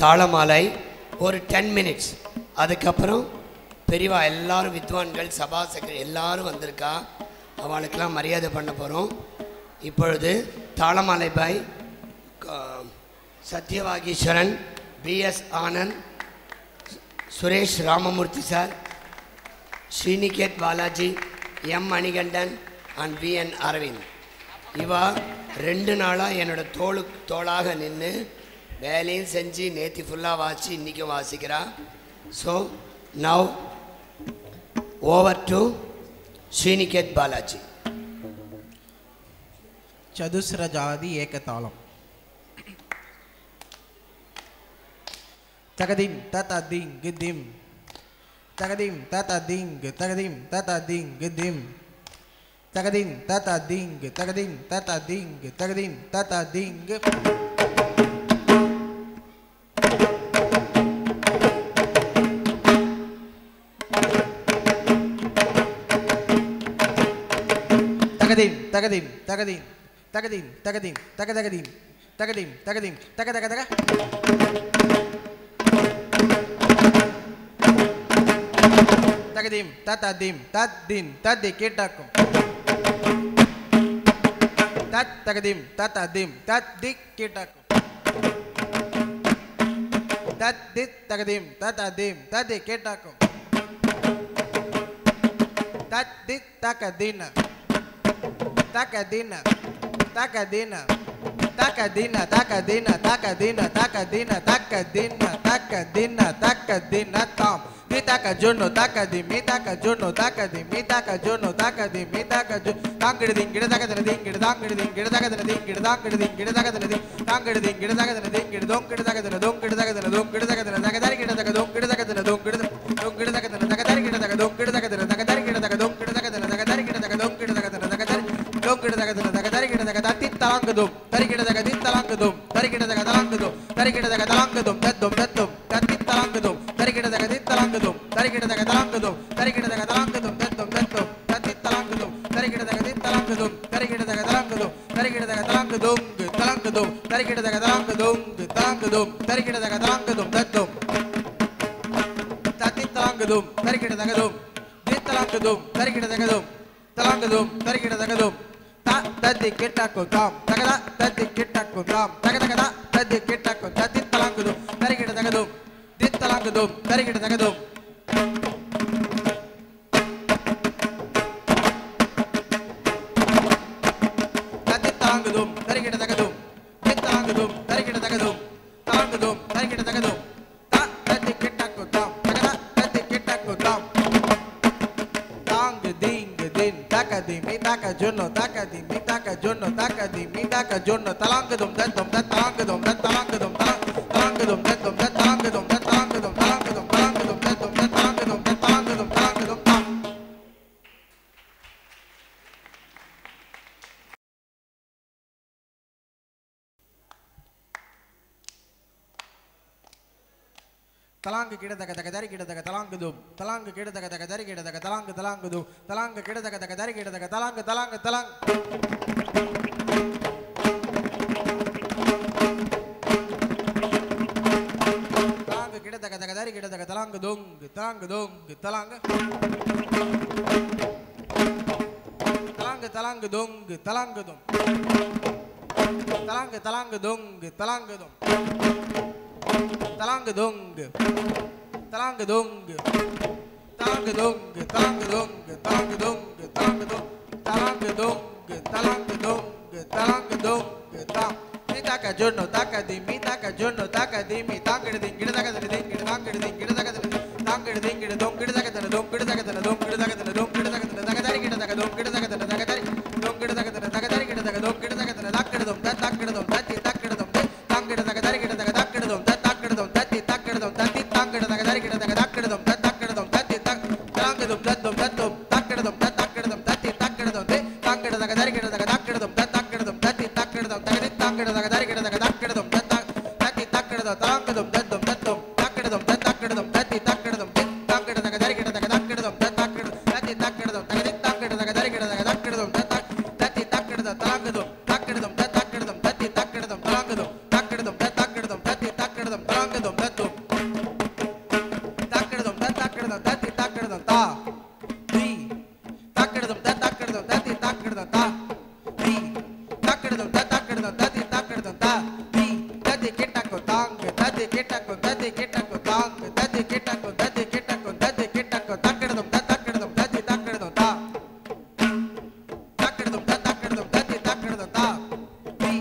தாளமாலை ஒரு 10 minutes. அதுக்கப்புறம் பெரியவா எல்லாரும் வித்வான்கள் சபாசகர் எல்லாரும் வந்திருக்கா. அவளுக்கெல்லாம் மரியாதை பண்ண போகிறோம். இப்பொழுது தாளமாலை பாய் Sathyavageeswaran, PS Anand, Suresh Ramamurthy sir, Sriniketh Balaji, M Manikandan and VN Aravind. இவா 2 நாளாக என்னோட தோளாக நின்று வேலையும் செஞ்சு நேற்று ஃபுல்லாக வாசி இன்றைக்கும் வாசிக்கிறா. So now over to Sriniketh Balaji. சதுஸ்ர ஜாதி ஏகதாளம். தகதிம் தததிங் கிதிம் தகதிம் தததிங் தகதிம் தததிங் கிதிம் தகதிம் தததிங் தகதிம் தததிங் தகதிம் தததிங் தகதிம் தகதிம் தகதிம் தகதிம் தகதிம் தகதகதிம் தகதிம் தகதிம் தகதகதக தகதிம் தததிம் தத்தின் தத்தி கேட்டாக்கும் தத் தகதிம் தததிம் தத்தி கேட்டாக்கும் தத்தி தகதிம் தததிம் தத்தி கேட்டாக்கும் தத்தி தகதின Takadina, takadina, takadina, takadina, takadina, takadina, takadina, takadina, takadina, tam. Mitaka jono, takadi, mitaka jono, takadi, mitaka jono, takadi, mitaka jono. Tangiding, gida takadina, gida tangiding, gida takadina, gida tangiding, gida takadina, tangiding, gida takadina, gida dong, gida takadina, dong, gida takadina, dong, gida takadina, takadari, gida takadina, dong, gida takadina, dong, gida dong, gida takadina, takadari, gida takadina, dong, gida takadina, takadari, gida takadina, dong, gida takadina, takadari, gida takadina, dong, gida takadina, takadari. Dong kita daga tari kita daga tati talangdum tari kita daga dit talangdum tari kita daga talangdum tari kita daga talangdum daddum tati talangdum tari kita daga dit talangdum tari kita daga talangdum tari kita daga talangdum daddum tati talangdum tari kita daga dit talangdum tari kita daga talangdum tari kita daga talangdum tari kita daga talangdum tari kita daga talangdum daddum tati talangdum tari kita daga dit talangdum tari kita daga talangdum tari kita daga tadi kita kodam tagada tadi kita kodam tagada tadi kita kodam tadi talangdum tari kita dagadum dit talangdum tari kita dagadum tadi talangdum tari kita dagadum dit talangdum tari kita dagadum talangdum tari kita dagadum tadi kita kodam tagada tadi kita kodam tang ding din takadi mitaka jono takadi jono takadi mitaka jono talangdum daddum talangdum talangdum talangdum daddum talangdum talangdum talangdum talangdum daddum talangdum talangdum talangdum talang kita daga dari kita daga talangdum talang kita daga dari kita daga talangdum talang kita daga dari kita daga talang talang kita daga dari kita daga talangdum talang mitaka jono takadi mitaka jono takadi mitangir ding gida takadi ding gida tangir ding gida takadi tangir ding gida dong gida takadi dong gida takadi dong gida takadi dong gida takadi takadari gida takadi dong gida takadi takadari dong gida takadi takadari gida takadi dong gida takadi takadi dong takadi dong tati takadi dong tangir takadari gida takadi takadi dong takadi dong tati takadi dong tati tangir takadari gida takadi takkadum takkadum tatti takkadum taddum taddum takkadum takkadum tatti takkadum te takkadum takkadum takkadum takkadum tatti takkadum tagadi takkadum takkadum takkadum tatti takkadum takkadum taddum taddum takkadum takkadum tatti takkadum te takkadum takkadum takkadum tatti takkadum tagadi takkadum takkadum tatti takkadum takkadum takkadum takkadum tatti takkadum takkadum takkadum takkadum tatti takkadum takkadum taddum takkadum takkadum tatti takkadum ta di takkadum takkadum tatti takkadum ta di takkadum takkadum tatti takkadum ta di tatti kittakku tang tatti kittakku tatti kittakku tang tatti kittakku tatti kittakku tatti kittakku takkadum takkadum tatti takkadum ta takkadum takkadum tatti takkadum ta di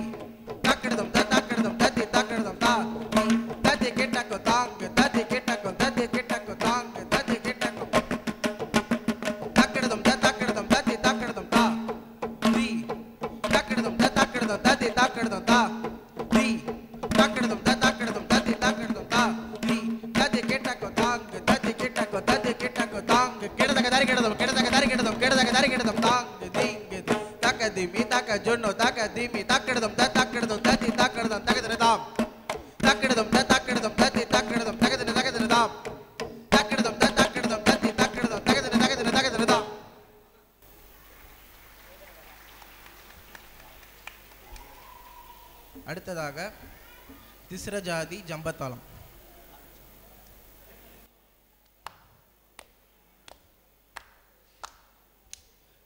takkadum takkadum tatti takkadum ta di tatti kittakku tang tatti kittakku tatti kittakku tang tatti kittakku takkadum takkadum tatti takkadum ta di takkadum takkadum tatti takkadum ta di takkadum takkadum tatti takkadum ta di tatti kittakku tang tatti kittakku tatti kittakku tang kedadaga dari kedadum tang ding takadimi takajunno takadimi takkadum takkadum tatti takkadum tagadadam takkadum takkadum tatti takkadum tagadadam takkadum takkadum tatti takkadum tagadadam அடுத்ததாக திஸ்ர ஜாதி ஜம்பத்தாளம்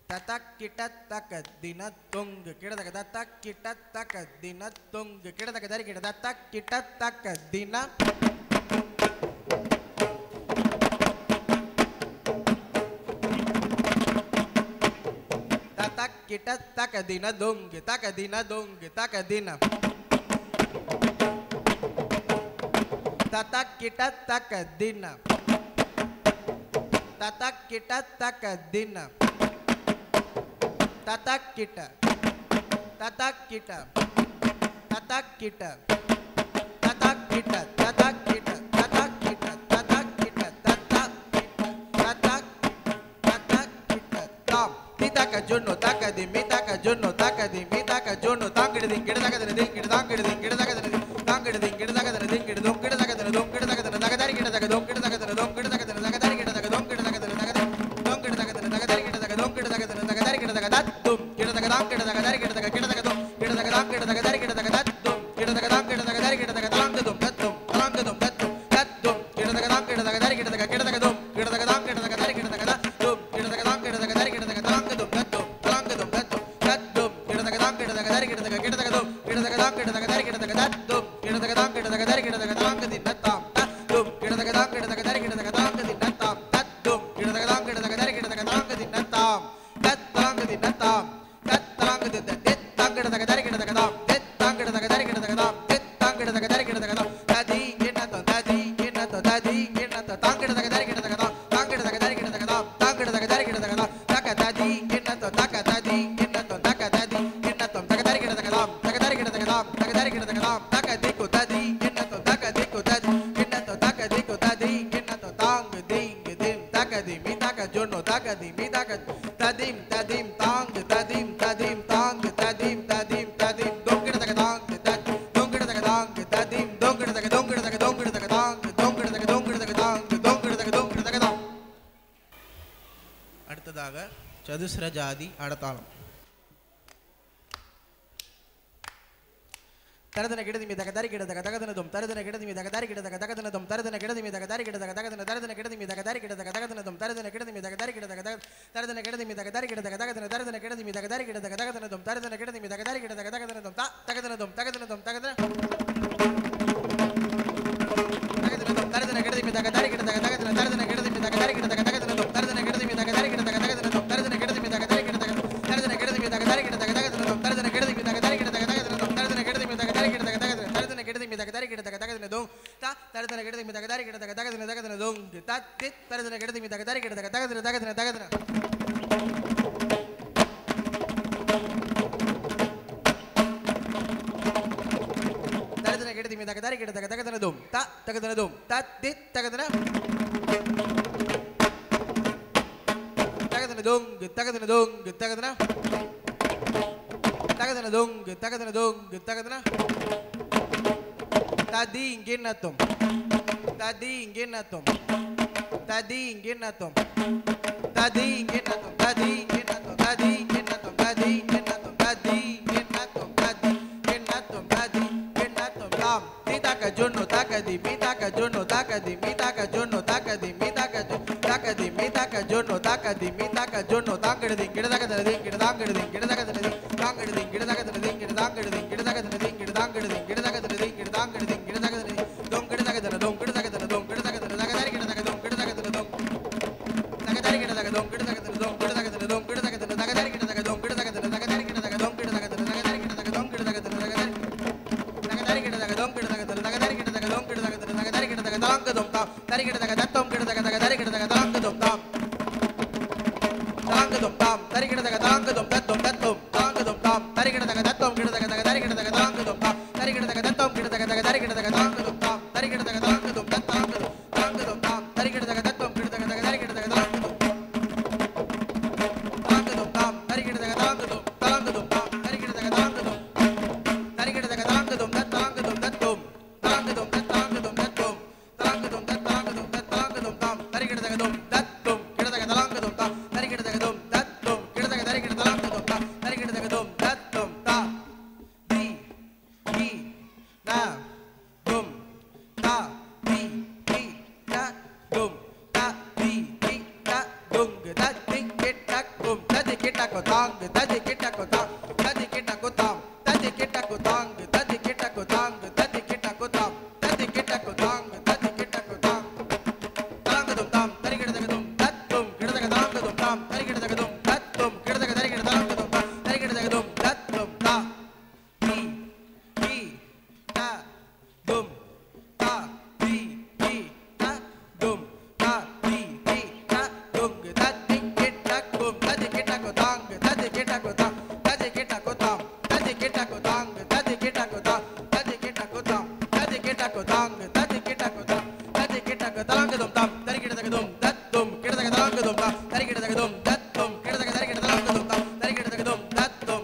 தத்தக் கிட்டத் தக்க தின தொங்கு கிடதக தத்தக் கிட்டத் தக்க தின தொங்கு கிடதக தரி கிட தத்தக் கிட்டத் தக்க தின தத்தக் கிட்டத் தக்க தின தொங்கு தக்க தின தொங்கு தக்க தின தத்தக் கிட்டத் தக்க தின தத்தக் கிட்டத் தக்க தின tatak kita tatak kita tatak kita tatak kita tatak kita tatak kita tatak kita tatak kita tam mitaka junno takadi mitaka junno takadi mitaka junno tangidi gidadaga ding gidadaga ding gidadaga ding tangidi ding gidadaga ding gidadum gidadaga dum gidadaga dagadari gidadaga dum gidadaga dum gidadaga dagadari gidadaga dum gidadaga dagadari dum gidadaga dagadari gidadaga dum gidadaga dagadari gidadaga dum gidadaga dam gidadaga dari gidadaga gidadaga dum gidadaga dam gidadaga dari gidadaga dum gidadaga dam gidadaga dari gidadaga dum dum dum gidadaga dam gidadaga dari gidadaga gidadaga dum gidadaga dam gidadaga dari gidadaga dum gidadaga dam gidadaga dari gidadaga dum dum gidadaga dam gidadaga dari gidadaga gidadaga dum gidadaga dam gidadaga dari gidadaga dum gidadaga dam gidadaga dari gidadaga dum dinnatam dum gidadaga dam gidadaga dari gidadaga dum dinnatam dum gidadaga dam gidadaga dari gidadaga dum dinnatam dinnatam அடுத்ததாக சதுஸ்ர ஜாதி அடத்தாளம் தரதன கிடதி மீ தகதாரி கிடதக தகதனதும் தரதன கிடதி மீ தகதாரி கிடதக தகதனதும் தரதன கிடதி மீ தகதாரி கிடதக தகதன தரதன கிடதி மீ தகதாரி கிடதக தகதனதும் தரதன கிடதி மீ தகதாரி கிடதக தரதன கிடதி மீ தகதாரி கிடதக தகதன தரதன கிடதி மீ தகதாரி கிடதக தகதனதும் தரதன கிடதி மீ தகதாரி கிடதக தகதனதும் தகதனதும் தகதனதும் தகதன தகதனதும் தரதன கிடதி மீ தகதாரி கிடதக தகதன தரதன கிடதி மீ தகதாரி கிடதக தகதனதும் தரதன கிடதி மீ தகதாரி கிடதக தகதனதும் தரதன கிடதி மீ தகதாரி கிடதக தரதன கிடதி மீ தகதாரி கிடதக தகதனதும் தரதன கிடதி மீ தகதாரி கிடதக தகதனதும் தரதன கிடதி மீ தகதாரி கிடதக தகதன தரதன கிடதி மீ தகதாரி கிடதக தகதனதும் தரதன கிடதி மீ தகதாரி கிடதக தகதன தகதனதும் தரதன கிடதி மீ தகதாரி கிடதக தகதன தகதன தகதன தரதன கிடதி மீ தகதாரி கிடதக தகதனதும் தகதனதும் தகதன donge tagadana donge tagadana tagadana donge tagadana donge tagadana tading ginatom tading ginatom tading ginatom tading ginatom tading ginatom tading ginatom tading ginatom tading ginatom tading ginatom tading ginatom tam mitaka junno takadi mitaka junno takadi mitaka junno takadi mitaka takadi mitaka junno takadi mitaka junno takadi gidadakadana gidadakadana gidadakadana takadi gidadakadana gidadakadana gidadakadana gidadakadana gidadakadana gidadakadana gidadakadana dom gidadakadana dom gidadakadana dom gidadakadana takadari gidadakadana dom gidadakadana dom takadari gidadakadana dom gidadakadana dom gidadakadana dom gidadakadana takadari gidadakadana dom gidadakadana takadari gidadakadana dom gidadakadana takadari gidadakadana dom gidadakadana takadari gidadakadana dom gidadakadana takadari gidadakadana dom gidadakadana takadari gidadakadana dom gidadakadana dari gidadakadana dom gidadakadana dari gidadakadana dom gidadakadana dom tam dari gidadakadana dom dom dom dom dom tam dari gidadakadana dom gidadakadana dari gidadakadana dom dom tam dari gidadakadana dom gidadakadana dari gidadakadana dom tam dari gidadakadana dom dom tam dari gidadakadana dom gidadakadana dari gidadakadana dom dom tam dari gidadakadana dom dom tam dari gidadakadana dom dari gidadakadana dom dom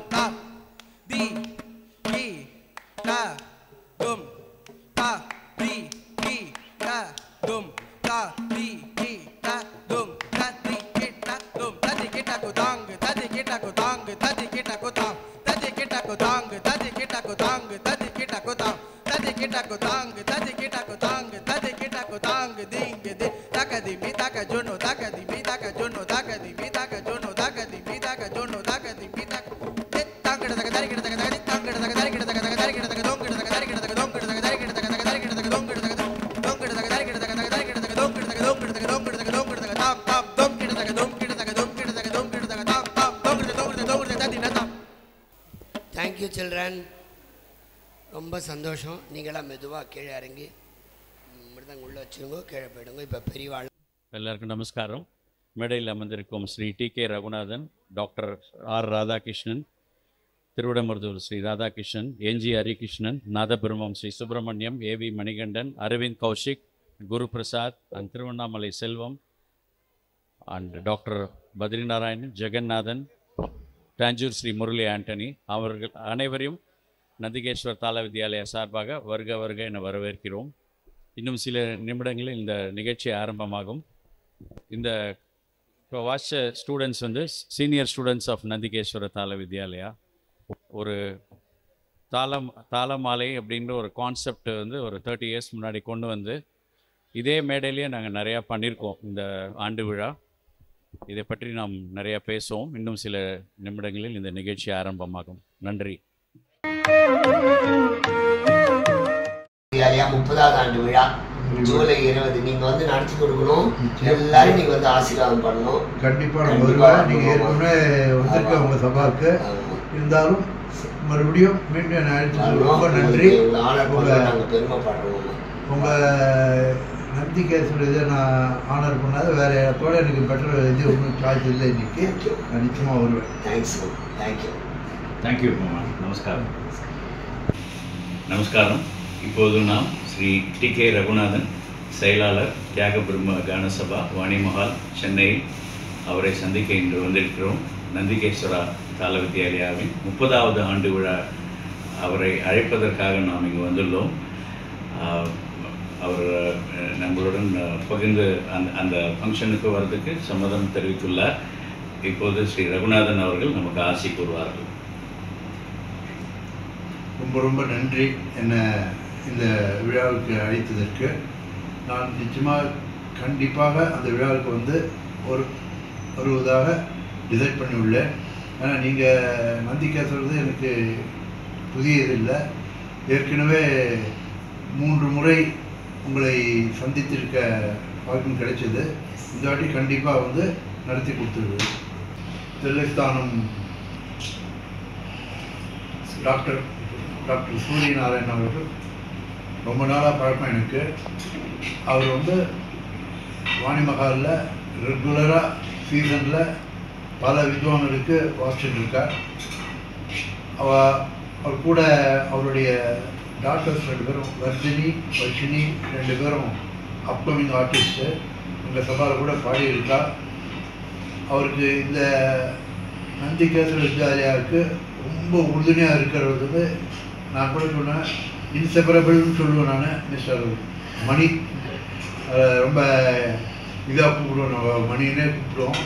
dom thank you children. ரொம்ப சந்தோஷம். நீங்களாம் மெதுவாக கீழே இறங்கி மிருதங்க உள்ளே வச்சுருங்க, கீழே போயிடுங்க. இப்போ பெரியவாள் எல்லாருக்கும் நமஸ்காரம். மேடையில் அமர்ந்திருக்கும் Sri TK. Raghunathan, doctor R. Radhakrishnan, Thiruvidaimarudur Sri Radhakrishnan, NG. Harikrishnan, Nadabrahmam Sri Subramaniam, AV. Manikandan, Aravind Kaushik, Guru Prasad and Tiruvannamalai Selvam and doctor Badrinarayanan, Jagannathan, Tanjore Sri Murali Antony அவர்கள் அனைவரையும் நந்திகேஸ்வர் தாள வித்யாலயா சார்பாக வருக வருக என வரவேற்கிறோம். இன்னும் சில நிமிடங்களில் இந்த நிகழ்ச்சி ஆரம்பமாகும். இந்த வாட்ச ஸ்டூடெண்ட்ஸ் வந்து சீனியர் ஸ்டூடெண்ட்ஸ் ஆஃப் நந்திகேஸ்வர தாள வித்யாலயா. ஒரு தாளமாலை அப்படின்ற ஒரு கான்செப்ட் வந்து ஒரு 30 years முன்னாடி கொண்டு வந்து இதே மேடையிலேயே நாங்கள் நிறையா பண்ணியிருக்கோம். இந்த ஆண்டு விழா இதை பற்றி நாம் நிறையா பேசுவோம். இன்னும் சில நிமிடங்களில் இந்த நிகழ்ச்சி ஆரம்பமாகும். நன்றி. 30வது ஆண்டு விழா ஜூலை 20 நீங்க வந்து நடத்தி கொடுக்கணும். எல்லாரும் நீங்க வந்து ஆசீர்வாதம் பண்ணணும். கண்டிப்பா நீங்க ஏற்கனவே வந்திருக்க உங்க சபாவுக்கு இருந்தாலும் மறுபடியும் மீண்டும் ரொம்ப நன்றி. நாங்கள் பெருமைப்படுறோம். உங்க நந்திகேஸ்வர இதை நான் ஆனர் பண்ணாத வேற இடத்தோட எனக்கு பெட்டர் இது ஒன்றும் சாய்ஸ் இல்லை. இன்னைக்கு நான் நிச்சயமாக வருவேன். தேங்க்ஸ். தேங்க்யூ. தேங்க்யூ. நமஸ்காரம். நமஸ்காரம். இப்போது நாம் ஸ்ரீ டி.கே. ரகுநாதன், செயலாளர், தியாக பிரம்ம கானசபா, வாணிமஹால், சென்னை அவரை சந்திக்க இன்று வந்திருக்கிறோம். நந்திகேஸ்வரா தாள வித்யாலயாவின் 30வது ஆண்டு விழா அவரை அழைப்பதற்காக நாம் இங்கு வந்துள்ளோம். அவர் நம்மளுடன் பகிர்ந்து அந்த ஃபங்க்ஷனுக்கு வர்றதுக்கு சம்மதம் தெரிவித்துள்ளார். இப்போது ஸ்ரீ ரகுநாதன் அவர்கள் நமக்கு ஆசி கூறுவார்கள். ரொம்ப ரொம்ப நன்றி என்னை இந்த விழாவுக்கு அழைத்ததற்கு. நான் நிச்சயமாக கண்டிப்பாக அந்த விழாவுக்கு வந்து வருவதாக டிசைட் பண்ணி உள்ளேன். ஏன்னா நீங்கள் நந்திகேஸ்வரது எனக்கு புதியதில்லை. ஏற்கனவே 3 முறை உங்களை சந்தித்திருக்க வாய்ப்பும் கிடைச்சது. இந்த வாட்டி கண்டிப்பாக வந்து நடத்தி கொடுத்துருது. தில்லைஸ்தானம் டாக்டர் சூரியநாராயணன் அவர்கள் ரொம்ப நாளாக பழக்கம் எனக்கு. அவர் வந்து வாணிமகாலில் ரெகுலராக சீசனில் பல வித்வான்களுக்கு வாசிச்சுருக்கார். அவர் கூட அவருடைய டாக்டர்ஸ் 2 பேரும் வர்தினி வர்ஷினி 2 பேரும் அப்கமிங் ஆர்டிஸ்ட்டு எங்கள் சபாவில் கூட பாடியிருக்கா. அவருக்கு இந்த நந்திகேஸ்வர வித்யாலயாவுக்கு ரொம்ப உறுதுணையாக இருக்கிறது. நான் கூட சொன்னேன், இன்செப்பரபிள்னு சொல்லுவேன் நான். மிஸ்டர் மணி ரொம்ப இதாக கூப்பிடுவோம், நம்ம மணினே கூப்பிடுவோம்.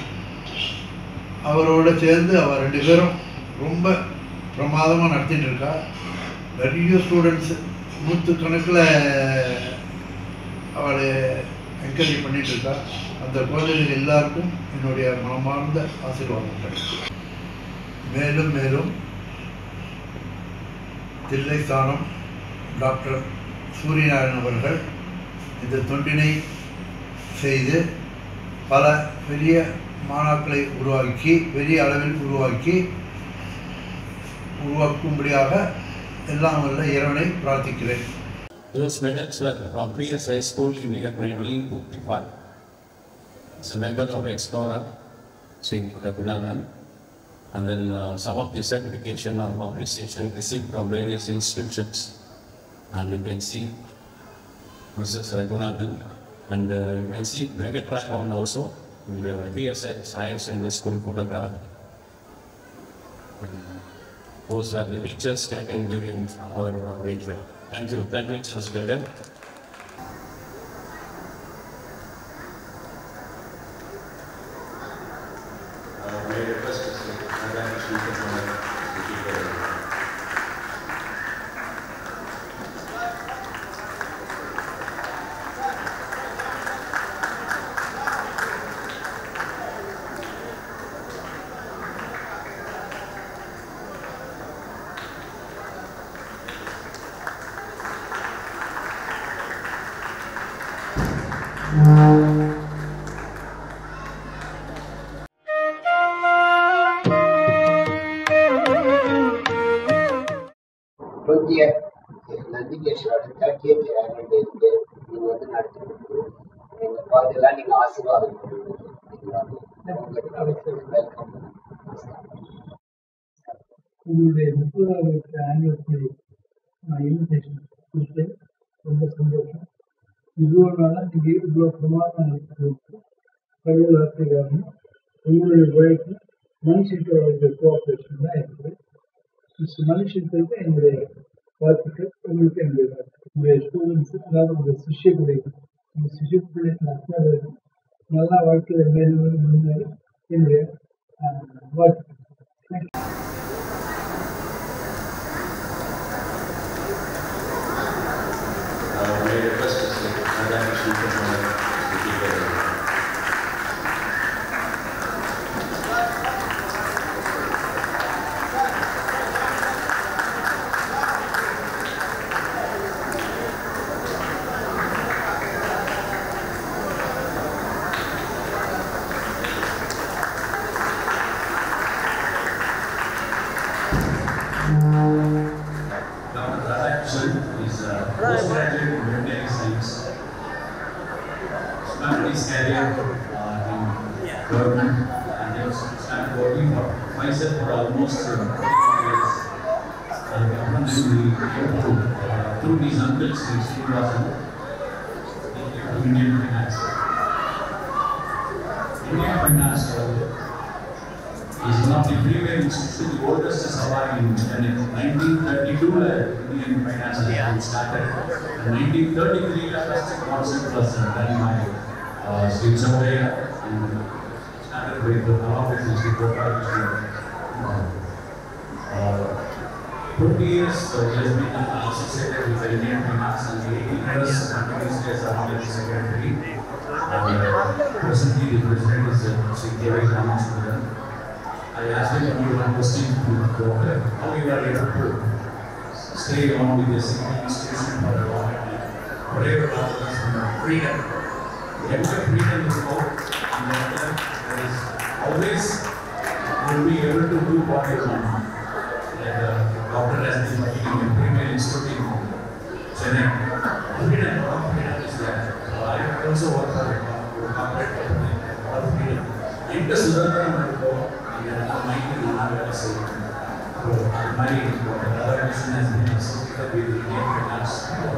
அவரோட சேர்ந்து அவர் 2 பேரும் ரொம்ப பிரமாதமாக நடத்திட்டு இருக்கா. நிறைய ஸ்டூடெண்ட்ஸு 100 கணக்கில் அவளை என்கரேஜ் பண்ணிகிட்ருக்கா. அந்த குழந்தைகள் எல்லாருக்கும் என்னுடைய மனமார்ந்த ஆசீர்வாதங்கள். மேலும் மேலும் தில்லைஸ்தானம் டாக்டர் சூரியநாராயணன் அவர்கள் இந்த தொண்டினை செய்து பல பெரிய மாணாக்களை உருவாக்கி பெரிய அளவில் உருவாக்கும்படியாக எல்லாம் வல்ல இறைவனை பிரார்த்திக்கிறேன். Those medals were from previous high school in the year 1955. As a member of Explorer, Sri Raghunadan, and then some of the certification or appreciation received from various institutions. And you can see Mrs. Raghunadan, and you can see Megatron also, in the PSI Science in the school photograph. Those are the pictures taken during our engagement. Thank you. That makes us better. May I request to say, I actually can நந்திகேஸ்வரோட 30th annual டேக்கு நீங்க வந்து நடத்தி கொடுக்கணும். எங்க பாதையெல்லாம் நீங்க ஆசீர்வாதம் பண்ணணும். உங்களுடைய 30வது ஆனிவர்சரி இன்விடேஷன் கொடுத்து ரொம்ப சந்தோஷம். இவ்வளோ நாளாக நீங்கள் இவ்வளோ பிரமாதமாக இருக்கிறதுக்கு கடவுள் ஆசீர்வாதம். உங்களுடைய உழைப்பு மனுஷனுடைய கோஆப்ரேஷன் தான் இருக்குது. மனுஷனுக்கு என்னுடைய வாழ்த்துக்கள். உங்களுக்கு என்னுடைய வாழ்த்துக்கள். உங்களுடைய ஸ்டூடெண்ட்ஸு, அதாவது உங்களுடைய சிஷ்யப்பிள்ளைகள், உங்கள் சிஷ்யப்பிள்ளைகள் அத்தனை பேரும் நல்லா வாழ்க்கையில் மேலும் முன்னேறி என்னுடைய வாழ்த்துக்கள். Thank you. May I request to say, I actually can postgraduate in veterinary science. Started his career in government and then started working for myself for almost 4 years. Through these uncles, he was in Indian finance. Indian finance is one of the premier institutions, the oldest surviving institution. In 1932, Indian finance has started. In 1933, first concept was done by Sri Samoya and started with the office Sri Gopal. 20 years he has been associated with the Indian finance and 18 years continuously as a knowledge secretary. Presently, the president is Sri K.V. Ramasundran. I asked him only one question to Doctor, how you are able to stay on with the single institution for a long time? Whatever happens, freedom. Every freedom is out, and there is always you will be able to do what you want. Doctor has been working in the premier institute in Chennai. Freedom is there. I also work for a corporate company. Freedom. In the Sudan, my other mission has been associated with Indian finance for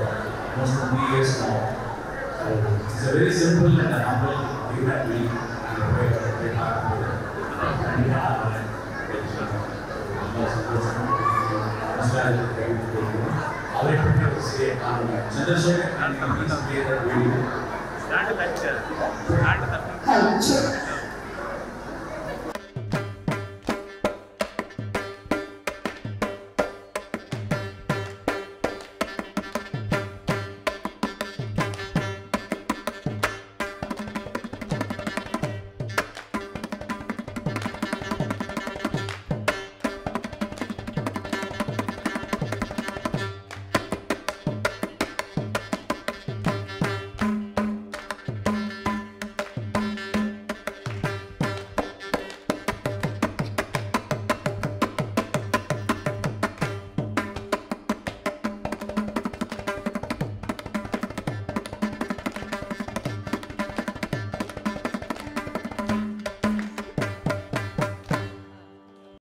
almost 20 years now. It's a very simple and humble human being and a very hard worker. Chandrasekhar and his video.